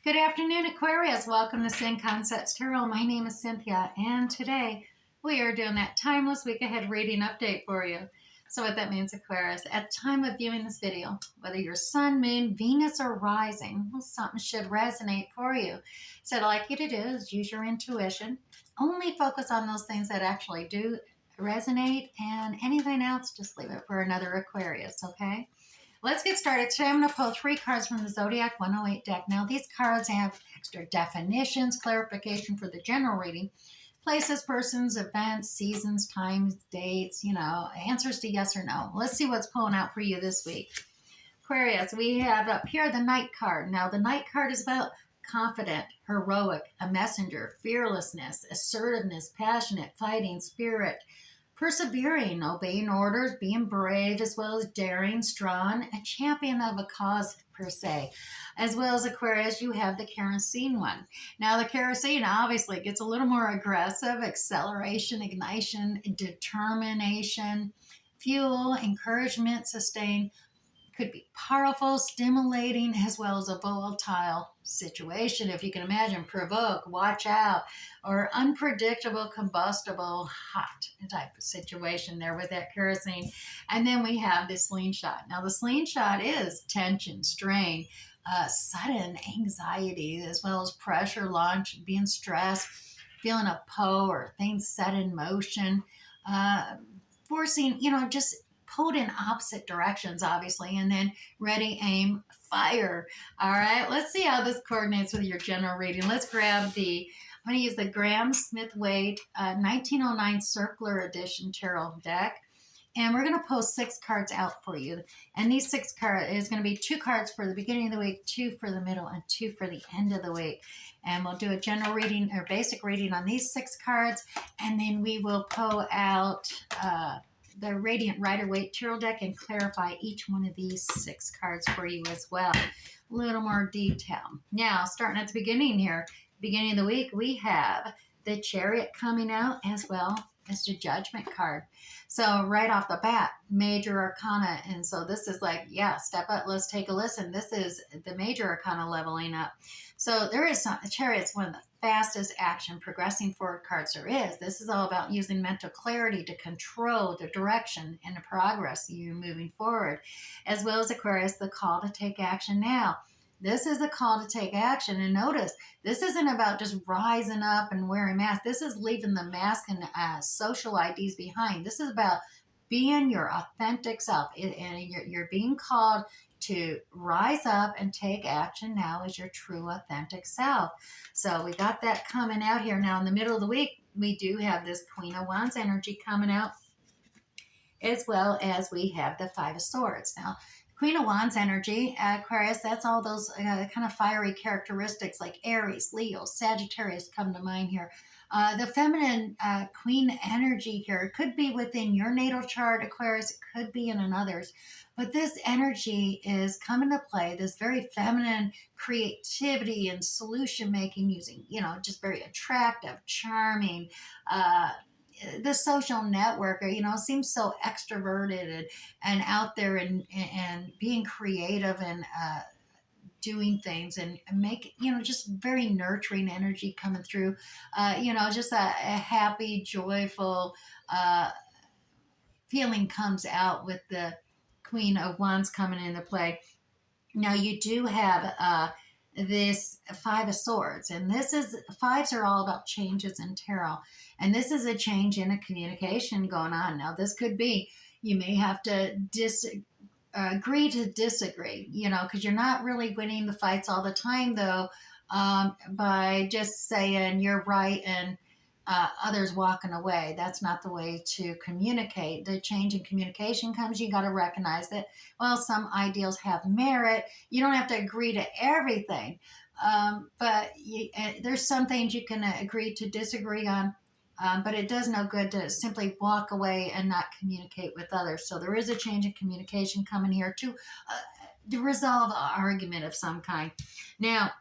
Good afternoon, Aquarius. Welcome to Sin Concepts Tarot. My name is Cynthia, and today we are doing that timeless week ahead reading update for you. So what that means, Aquarius, at the time of viewing this video, whether you're sun, moon, Venus, or rising, well, something should resonate for you. So what I'd like you to do is use your intuition. Only focus on those things that actually do resonate, and anything else, just leave it for another Aquarius, okay? Let's get started. Today I'm going to pull 3 cards from the Zodiac 108 deck. Now, these cards have extra definitions, clarification for the general reading, places, persons, events, seasons, times, dates, answers to yes or no. Let's see what's pulling out for you this week. Aquarius, we have up here the Knight card. Now, the Knight card is about confident, heroic, a messenger, fearlessness, assertiveness, passionate, fighting spirit, persevering, obeying orders, being brave, as well as daring, strong, a champion of a cause per se. As well as Aquarius, you have the kerosene one. Now, the kerosene obviously gets a little more aggressive, acceleration, ignition, determination, fuel, encouragement, sustain. Could be powerful, stimulating, as well as a volatile situation. If you can imagine, provoke, watch out, or unpredictable, combustible, hot type of situation there with that kerosene. And then we have the slingshot. Now, the slingshot is tension, strain, sudden anxiety, as well as pressure, launch, being stressed, feeling a pull or things set in motion, forcing, just pulled in opposite directions, obviously, and then ready, aim, fire. All right, let's see how this coordinates with your general reading. Let's grab I'm going to use the Graham Smith Wade 1909 Circular Edition Tarot deck. And we're going to pull 6 cards out for you. And these 6 cards is going to be 2 cards for the beginning of the week, 2 for the middle, and 2 for the end of the week. And we'll do a general reading or basic reading on these 6 cards. And then we will pull out the Radiant Rider-Waite Tarot deck and clarify each one of these 6 cards for you as well. A little more detail. Now, starting at the beginning here, beginning of the week, we have the Chariot coming out as well as the Judgment card. So right off the bat, major arcana. And so this is like, yeah, step up. Let's take a listen. This is the major arcana leveling up. So there is the Chariot's one of the fastest action progressing forward cards there is. This is all about using mental clarity to control the direction and the progress you moving forward, as well as Aquarius, the call to take action now. This is a call to take action. And notice, this isn't about just rising up and wearing masks. This is leaving the mask and social IDs behind. This is about being your authentic self. And you're being called to rise up and take action now as your true authentic self. So we got that coming out here. Now in the middle of the week, we do have this Queen of Wands energy coming out, as well as we have the Five of Swords. Now, Queen of Wands energy, Aquarius, that's all those kind of fiery characteristics like Aries, Leo, Sagittarius come to mind here. The feminine queen energy here could be within your natal chart, Aquarius. It could be in another's. But this energy is coming to play, this very feminine creativity and solution making using, just very attractive, charming, the social networker, seems so extroverted and out there and being creative and doing things and make, just very nurturing energy coming through, just a happy, joyful feeling comes out with the Queen of Wands coming into play. Now you do have this Five of Swords, and fives are all about changes in tarot, and this is a change in a communication going on. Now this could be, you may have to agree to disagree, because you're not really winning the fights all the time though, by just saying you're right and others walking away. That's not the way to communicate. The change in communication comes, you got to recognize that, well, some ideals have merit. You don't have to agree to everything, but there's some things you can agree to disagree on, but it does no good to simply walk away and not communicate with others. So there is a change in communication coming here to resolve an argument of some kind. Now,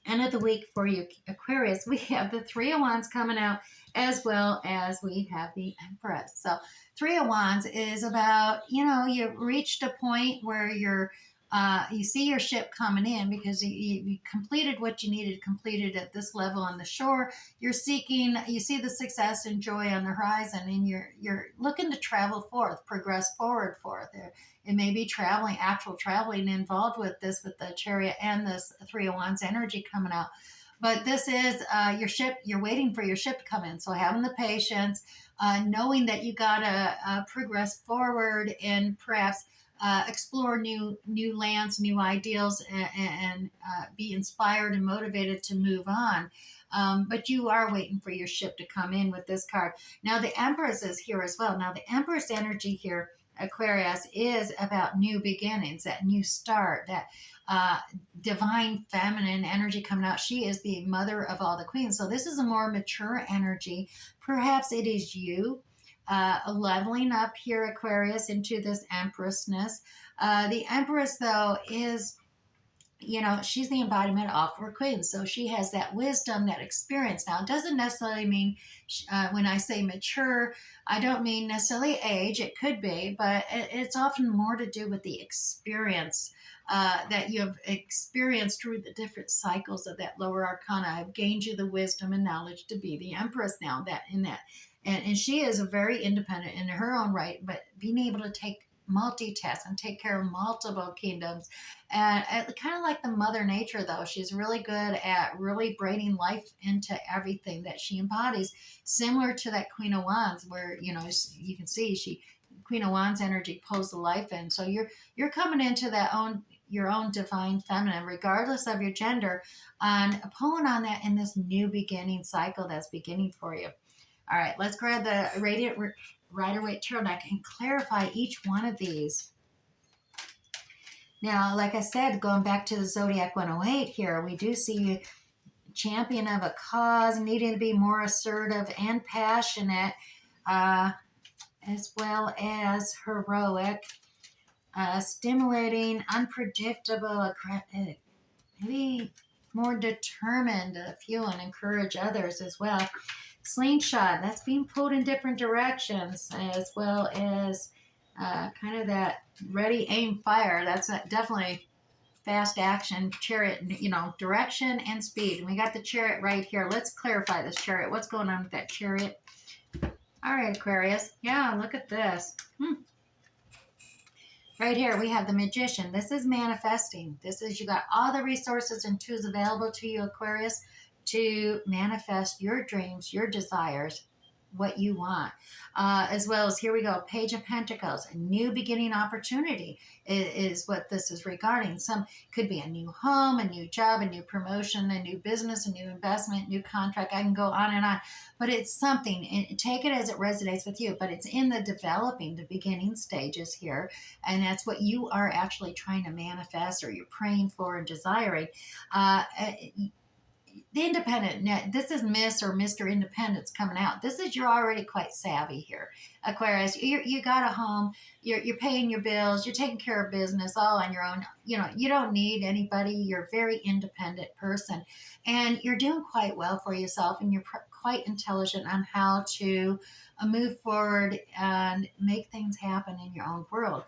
end of the week for you, Aquarius, we have the Three of Wands coming out, as well as we have the Empress. So Three of Wands is about, you reached a point where you're You see your ship coming in because you completed what you needed completed at this level on the shore. You're seeking, you see the success and joy on the horizon, and you're looking to travel forth, progress forth. It may be traveling, actual traveling involved with this, with the Chariot and this Three of Wands energy coming out. But this is your ship. You're waiting for your ship to come in. So having the patience, knowing that you gotta progress forward and perhaps explore new lands, new ideals, and be inspired and motivated to move on. But you are waiting for your ship to come in with this card. Now the Empress is here as well. Now the Empress energy here, Aquarius, is about new beginnings, that new start, that uh, divine feminine energy coming out. She is the mother of all the queens. So this is a more mature energy. Perhaps it is you leveling up here, Aquarius, into this empressness. The Empress, though, is, she's the embodiment of her queen. So she has that wisdom, that experience. Now, it doesn't necessarily mean, when I say mature, I don't mean necessarily age. It could be, but it's often more to do with the experience that you have experienced through the different cycles of that lower arcana. I've gained you the wisdom and knowledge to be the Empress now, that in that. And she is a very independent in her own right, but being able to multitask and take care of multiple kingdoms. And kind of like the mother nature, though, she's really good at really bringing life into everything that she embodies, similar to that Queen of Wands, where you can see Queen of Wands energy pulls the life in. So you're coming into your own divine feminine, regardless of your gender, and pulling on that in this new beginning cycle that's beginning for you. All right, let's grab the Radiant Rider-Waite Tarot deck and clarify each one of these. Now, like I said, going back to the Zodiac 108 here, we do see champion of a cause, needing to be more assertive and passionate, as well as heroic, stimulating, unpredictable, maybe more determined to fuel and encourage others as well. Slingshot, that's being pulled in different directions, as well as kind of that ready, aim, fire. That's definitely fast action, Chariot, direction and speed. And we got the Chariot right here. Let's clarify this Chariot. What's going on with that Chariot? All right, Aquarius. Yeah, look at this. Right here, we have the Magician. This is manifesting. This is, you got all the resources and tools available to you, Aquarius, to manifest your dreams, your desires, what you want. As well as, here we go, Page of Pentacles, a new beginning opportunity is what this is regarding. Some could be a new home, a new job, a new promotion, a new business, a new investment, new contract. I can go on and on, but it's something, and take it as it resonates with you, but it's in the developing, the beginning stages here. And that's what you are actually trying to manifest, or you're praying for and desiring. The independent, this is Miss or Mr. Independence coming out. This is, you're already quite savvy here, Aquarius. You got a home, you're paying your bills, you're taking care of business all on your own. You don't need anybody. You're a very independent person, and you're doing quite well for yourself, and you're quite intelligent on how to move forward and make things happen in your own world.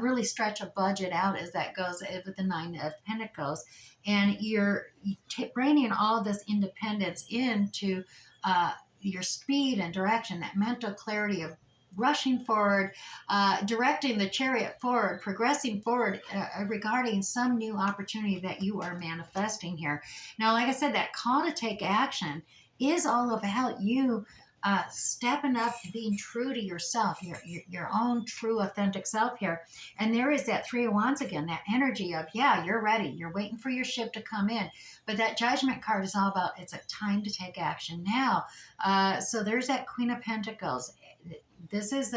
Really stretch a budget out as that goes with the Nine of Pentacles. And you're bringing all this independence into your speed and direction, that mental clarity of rushing forward, directing the Chariot forward, progressing forward regarding some new opportunity that you are manifesting here. Now, like I said, that call to take action is all about you stepping up, being true to yourself, your own true authentic self here. And there is that Three of Wands again, that energy of, yeah, you're ready, you're waiting for your ship to come in. But that Judgment card is all about, it's a time to take action now. So there's that Queen of Pentacles. This is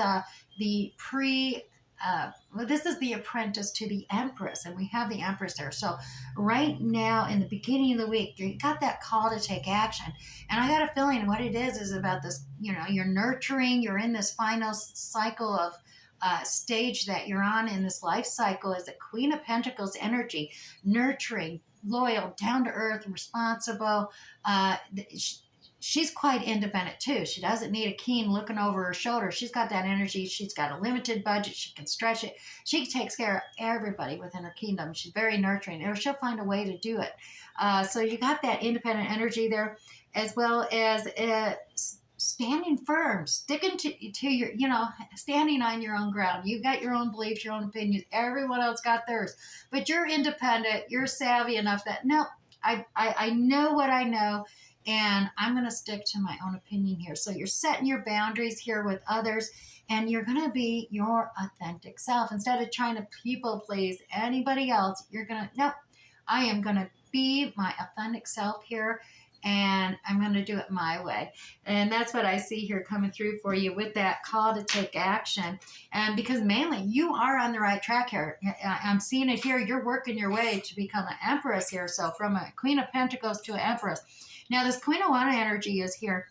this is the apprentice to the Empress, and we have the Empress there. So right now, in the beginning of the week, you got that call to take action. And I got a feeling what it is about this, you're nurturing, you're in this final cycle of stage that you're on in this life cycle, is the Queen of Pentacles energy, nurturing, loyal, down to earth, responsible. she's quite independent too. She doesn't need a keen looking over her shoulder. She's got that energy. She's got a limited budget. She can stretch it. She takes care of everybody within her kingdom. She's very nurturing, or she'll find a way to do it. So you got that independent energy there, as well as standing firm, sticking to your, standing on your own ground. You got your own beliefs, your own opinions. Everyone else got theirs, but you're independent. You're savvy enough that no, I know what I know, and I'm going to stick to my own opinion here. So you're setting your boundaries here with others, and you're going to be your authentic self. Instead of trying to people please anybody else, you're going to, no, I am going to be my authentic self here, and I'm going to do it my way. And that's what I see here coming through for you with that call to take action. And because mainly you are on the right track here. I'm seeing it here. You're working your way to become an empress here. So from a Queen of Pentacles to an empress. Now this Queen of Wands energy is here.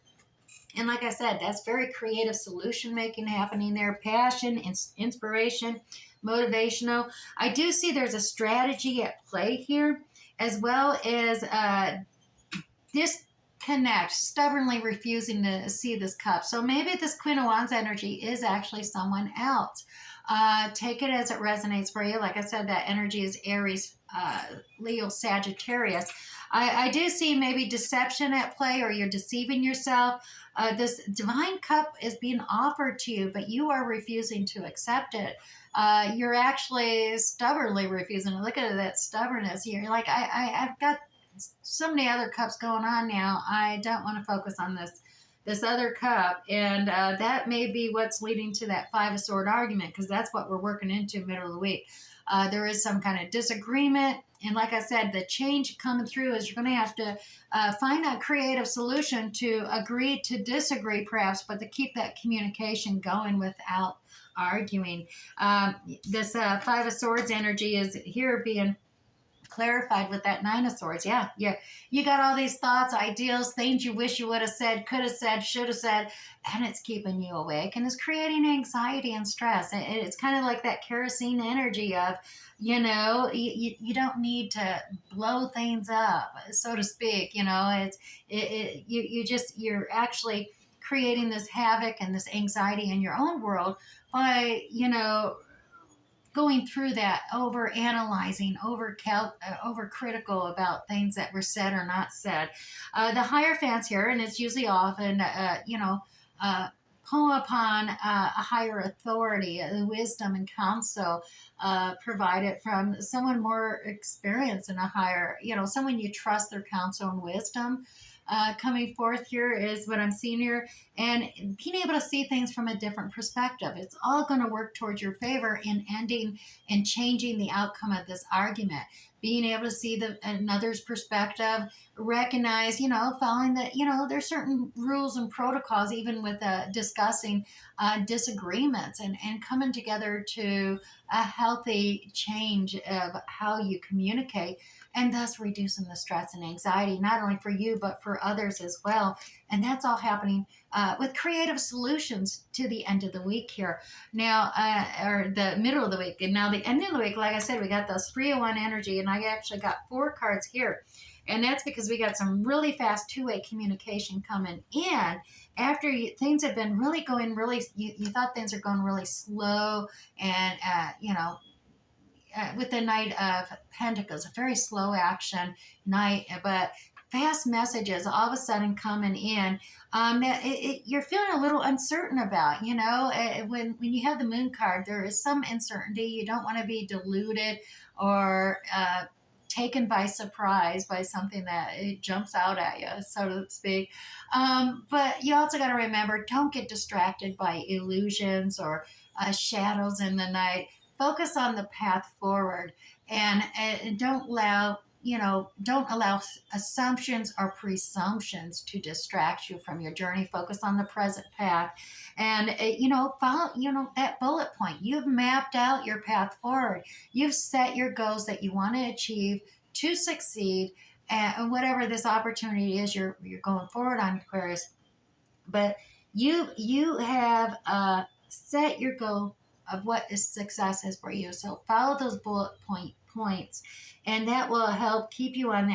And like I said, that's very creative solution making happening there. Passion, inspiration, motivational. I do see there's a strategy at play here, as well as disconnect, stubbornly refusing to see this cup. So maybe this Queen of Wands energy is actually someone else. Take it as it resonates for you. Like I said, that energy is Aries, Leo, Sagittarius. I do see maybe deception at play, or you're deceiving yourself. This divine cup is being offered to you, but you are refusing to accept it. You're actually stubbornly refusing to look at that stubbornness here. You're like, I've got so many other cups going on now. I don't want to focus on this other cup. And that may be what's leading to that Five of Sword argument, because that's what we're working into middle of the week. There is some kind of disagreement. And like I said, the change coming through is you're going to have to find a creative solution to agree to disagree, perhaps, but to keep that communication going without arguing. This Five of Swords energy is here being clarified with that Nine of Swords. Yeah. You got all these thoughts, ideals, things you wish you would have said, could have said, should have said, and it's keeping you awake and it's creating anxiety and stress. It's kind of like that kerosene energy of, you don't need to blow things up, so to speak. You're actually creating this havoc and this anxiety in your own world by, going through that, over analyzing, over critical about things that were said or not said. The Hierophant's here, and it's usually often, pull upon a higher authority, wisdom and counsel provided from someone more experienced in a higher, someone you trust their counsel and wisdom. Coming forth here is what I'm seeing here, and being able to see things from a different perspective. It's all going to work towards your favor in ending and changing the outcome of this argument. Being able to see another's perspective, recognize, following that, there's certain rules and protocols, even with discussing disagreements and coming together to a healthy change of how you communicate, and thus reducing the stress and anxiety, not only for you, but for others as well. And that's all happening with creative solutions to the end of the week here. Now, or the middle of the week. And now the end of the week, like I said, we got those 301 energy, and I actually got 4 cards here. And that's because we got some really fast two-way communication coming in after things have been really going you thought things are going really slow, and, with the Knight of Pentacles, a very slow action night, but fast messages all of a sudden coming in that you're feeling a little uncertain about. When you have the Moon card, there is some uncertainty. You don't want to be deluded or taken by surprise by something that it jumps out at you, so to speak. But you also got to remember, don't get distracted by illusions or shadows in the night. Focus on the path forward, and don't allow assumptions or presumptions to distract you from your journey. Focus on the present path, and follow that bullet point. You've mapped out your path forward. You've set your goals that you want to achieve to succeed, and whatever this opportunity is you're going forward on, Aquarius. But you have set your goal of what is success is for you. So follow those bullet points, and that will help keep you on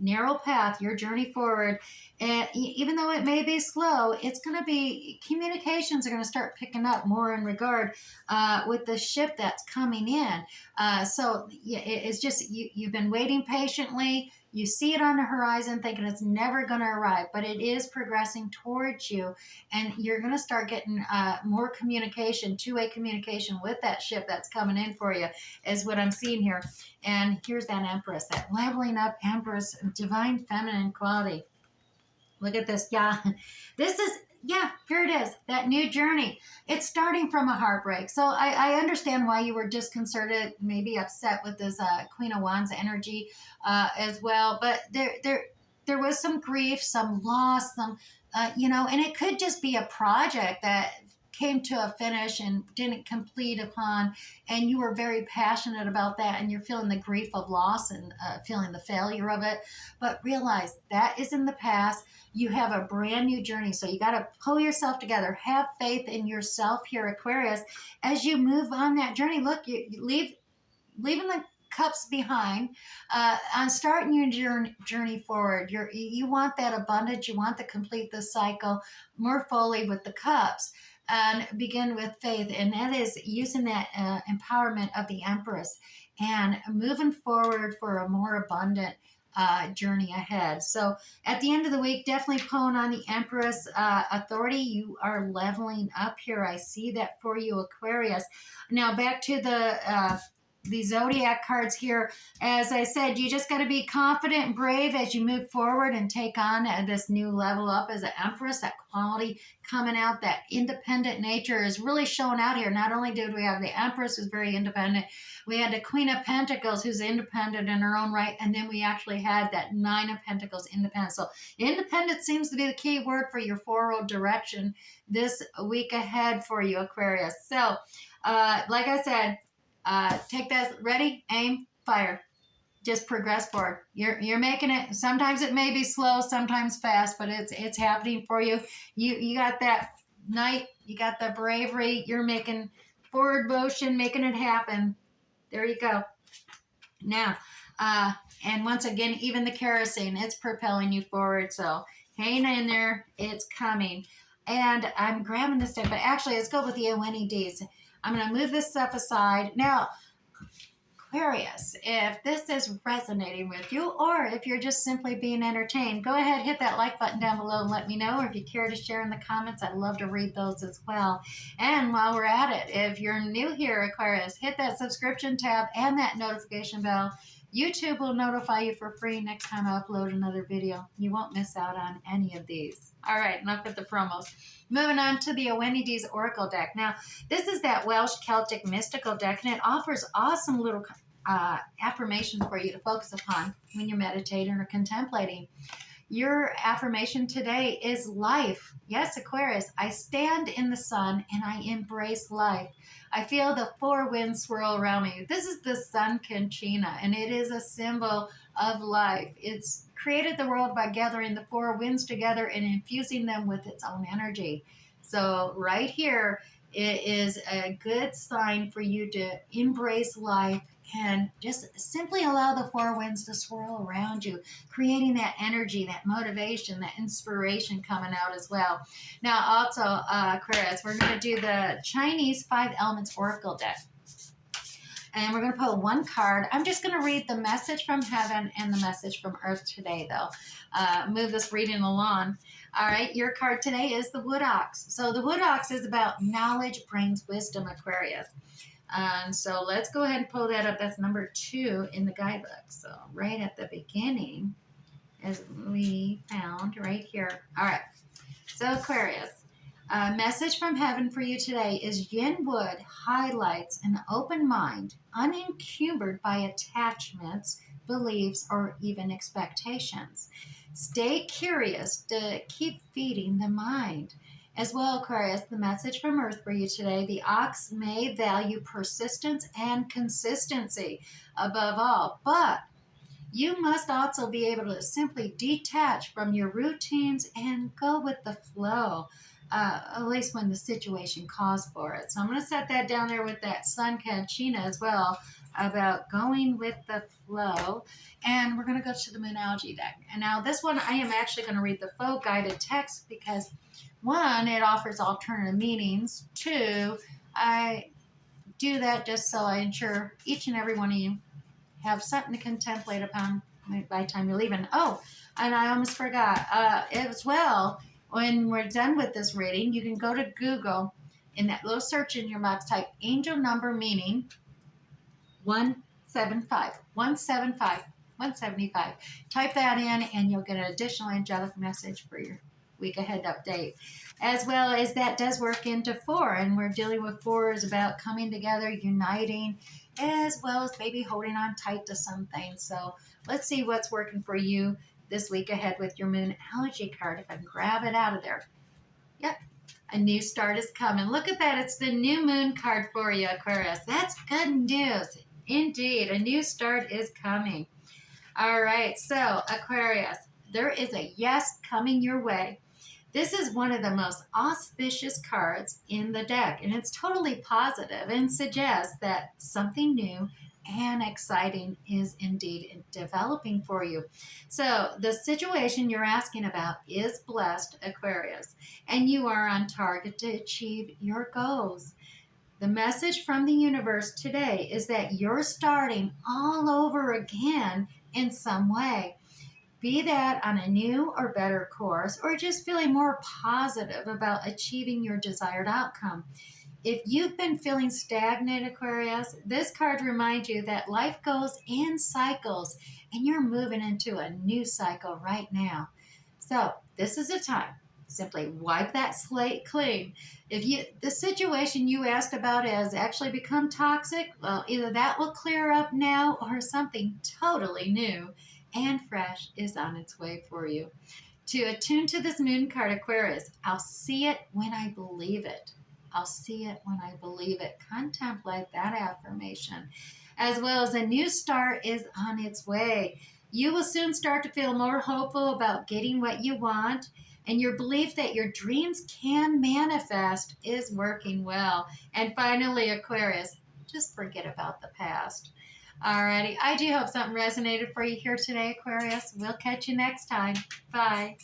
narrow path, your journey forward. And even though it may be slow, it's going to be, communications are going to start picking up more in regard with the ship that's coming in. So yeah, it's just, you've been waiting patiently. You see it on the horizon thinking it's never going to arrive, but it is progressing towards you. And you're going to start getting more communication, two-way communication with that ship that's coming in for you, is what I'm seeing here. And here's that Empress, that leveling up Empress, divine feminine quality. Look at this. Yeah, this is, yeah, here it is, that new journey. It's starting from a heartbreak. So I understand why you were disconcerted, maybe upset with this Queen of Wands energy as well. But there was some grief, some loss, some, and it could just be a project that came to a finish and didn't complete upon, and you were very passionate about that, and you're feeling the grief of loss and feeling the failure of it. But realize that is in the past. You have a brand new journey. So you got to pull yourself together. Have faith in yourself here, Aquarius, as you move on that journey. Look, you leaving the cups behind, on starting your journey forward. You want that abundance. You want to complete the cycle more fully with the cups and begin with faith. And that is using that empowerment of the Empress and moving forward for a more abundant journey ahead. So at the end of the week, definitely pulling on the Empress authority. You are leveling up here. I see that for you, Aquarius. Now back to the zodiac cards here. As I said, you just got to be confident and brave as you move forward and take on this new level up as an Empress. That quality coming out, that independent nature is really showing out here. Not only did we have the Empress, who's very independent, we had the Queen of Pentacles, who's independent in her own right, and then we actually had that Nine of Pentacles, independent. So independent seems to be the key word for your forward direction this week ahead for you, Aquarius. So like I said, take that, ready, aim, fire. Just progress forward. You're making it. Sometimes it may be slow, sometimes fast, but it's happening for you. You got that knight, you got the bravery. You're making forward motion, making it happen. There you go. Now, and once again, even the kerosene, it's propelling you forward. So hang in there. It's coming. And I'm grabbing this deck, but actually, let's go with the ONEDs. I'm going to move this stuff aside. Now, Aquarius, if this is resonating with you, or if you're just simply being entertained, go ahead, hit that like button down below and let me know. Or if you care to share in the comments, I'd love to read those as well. And while we're at it, if you're new here, Aquarius, hit that subscription tab and that notification bell. YouTube will notify you for free next time I upload another video. You won't miss out on any of these. All right, enough with the promos. Moving on to the ONEDs Oracle deck. Now, this is that Welsh Celtic mystical deck, and it offers awesome little affirmations for you to focus upon when you're meditating or contemplating. Your affirmation today is life. Yes, Aquarius, I stand in the sun and I embrace life. I feel the four winds swirl around me. This is the Sun Conchina, and it is a symbol of life. It's created the world by gathering the four winds together and infusing them with its own energy. So right here, it is a good sign for you to embrace life and just simply allow the four winds to swirl around you, creating that energy, that motivation, that inspiration coming out as well. Now, also, Aquarius, we're going to do the Chinese 5 Elements Oracle deck. And we're going to pull one card. I'm just going to read the message from heaven and the message from earth today, though. Move this reading along. All right, your card today is the Wood Ox. So the Wood Ox is about knowledge brings wisdom, Aquarius. So let's go ahead and pull that up. That's number 2 in the guidebook. So right at the beginning, as we found right here. All right. So Aquarius, a message from heaven for you today is Yin Wood highlights an open mind, unencumbered by attachments, beliefs, or even expectations. Stay curious to keep feeding the mind. As well, Aquarius, the message from Earth for you today, the ox may value persistence and consistency above all, but you must also be able to simply detach from your routines and go with the flow. at least when the situation calls for it. So I'm going to set that down there with that Sun Kanchina as well, about going with the flow. And we're going to go to the Moonology deck. And now this one, I am actually going to read the faux guided text because, one, it offers alternative meanings. Two, I do that just so I ensure each and every one of you have something to contemplate upon by the time you're leaving. Oh, and I almost forgot as well, when we're done with this reading, you can go to Google. In that little search in your box, type angel number meaning 175, 175, 175. Type that in and you'll get an additional angelic message for your week ahead update. As well as that does work into 4, and we're dealing with 4 is about coming together, uniting, as well as maybe holding on tight to something. So let's see what's working for you this week ahead with your Moonology card. If I can grab it out of there. Yep. A new start is coming. Look at that. It's the new moon card for you, Aquarius. That's good news. Indeed. A new start is coming. All right. So, Aquarius, there is a yes coming your way. This is one of the most auspicious cards in the deck, and it's totally positive and suggests that something new and exciting is indeed developing for you. So the situation you're asking about is blessed, Aquarius, and you are on target to achieve your goals. The message from the universe today is that you're starting all over again in some way. Be that on a new or better course, or just feeling more positive about achieving your desired outcome. If you've been feeling stagnant, Aquarius, this card reminds you that life goes in cycles and you're moving into a new cycle right now. So this is a time. Simply wipe that slate clean. If the situation you asked about has actually become toxic, well, either that will clear up now or something totally new and fresh is on its way for you. To attune to this moon card, Aquarius, I'll see it when I believe it. I'll see it when I believe it. Contemplate that affirmation. As well as a new start is on its way. You will soon start to feel more hopeful about getting what you want, and your belief that your dreams can manifest is working well. And finally, Aquarius, just forget about the past. Alrighty, I do hope something resonated for you here today, Aquarius. We'll catch you next time. Bye.